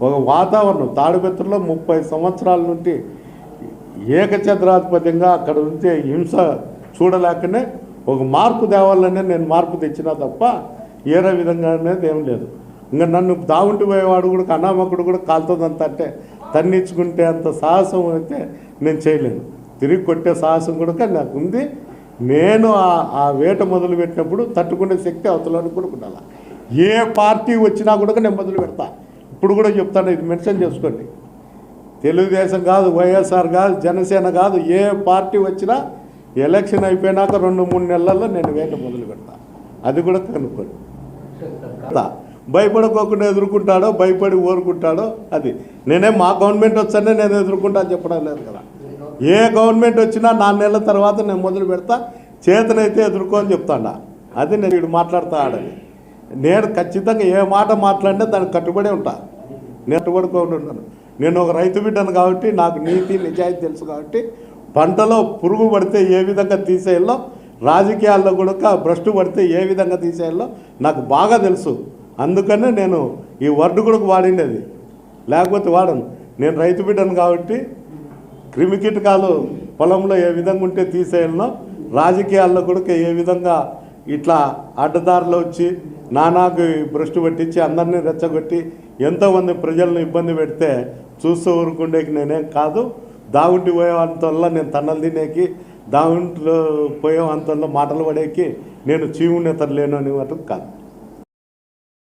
ఒక వాతావరణం తాడిపత్రిలో 30 సంవత్సరాల నుండి ఏకఛత్రాధిపత్యంగా అక్కడ ఉంటే హింస చూడలేకనే ఒక మార్పు తేవాలనే నేను మార్పు తెచ్చినా తప్ప ఏరే విధంగా అనేది ఏం లేదు. ఇంకా నన్ను దావుంటి పోయేవాడు కూడా అనామకుడు కూడా కాలుతుందంత అంటే తన్నించుకుంటే అంత సాహసం అయితే నేను చేయలేను. తిరిగి కొట్టే సాహసం కూడా నాకు ఉంది. నేను ఆ వేట మొదలుపెట్టినప్పుడు తట్టుకునే శక్తి అవతలని కూడా ఉండాలి. ఏ పార్టీ వచ్చినా కూడా నేను మొదలు పెడతా. ఇప్పుడు కూడా చెప్తాను, ఇది మెన్షన్ చేసుకోండి. తెలుగుదేశం కాదు, వైఎస్ఆర్ కాదు, జనసేన కాదు, ఏ పార్టీ వచ్చినా ఎలక్షన్ అయిపోయినాక 2-3 నెలల్లో నేను వేట మొదలు పెడతా. అది కూడా కనుక్కోండి. భయపడుకోకుండా ఎదుర్కొంటాడో భయపడి ఊరుకుంటాడో అది. నేనే మా గవర్నమెంట్ వచ్చానే నేను ఎదుర్కొంటా అని చెప్పడం లేదు కదా. ఏ గవర్నమెంట్ వచ్చినా 4 నెలల తర్వాత నేను మొదలు పెడతా. చేతనైతే ఎదుర్కో అని చెప్తాడా. అది నేను ఇప్పుడు మాట్లాడుతా ఆడని. నేను ఖచ్చితంగా ఏ మాట మాట్లాడినా దానికి కట్టుబడి ఉంటా. నేను కట్టుబడుకోకుండా ఉన్నాను. నేను ఒక రైతు బిడ్డను కాబట్టి నాకు నీతి నిజాయితీ తెలుసు కాబట్టి పంటలో పురుగు పడితే ఏ విధంగా తీసేయాలో, రాజకీయాల్లో కూడా భ్రష్టు పడితే ఏ విధంగా తీసేయాలో నాకు బాగా తెలుసు. అందుకనే నేను ఈ వర్డ్ కూడా వాడిండేది, లేకపోతే వాడను. నేను రైతు బిడ్డను కాబట్టి క్రిమికీటకాలు పొలంలో ఏ విధంగా ఉంటే తీసేయాలనో, రాజకీయాల్లో కూడా ఏ విధంగా ఇట్లా అడ్డదారిలో వచ్చి నానాకు భ్రష్టు పట్టించి అందరినీ రెచ్చగొట్టి ఎంతోమంది ప్రజలను ఇబ్బంది పెడితే చూస్తూ ఊరుకుండేకి నేనేం కాదు. దావుంటి పోయేంతల్లో నేను తన్నలు తినేకి, దావుంట్లో పోయేంతల్లో మాటలు పడేకి నేను చీవునేతలు లేను అని మటుకు కాదు.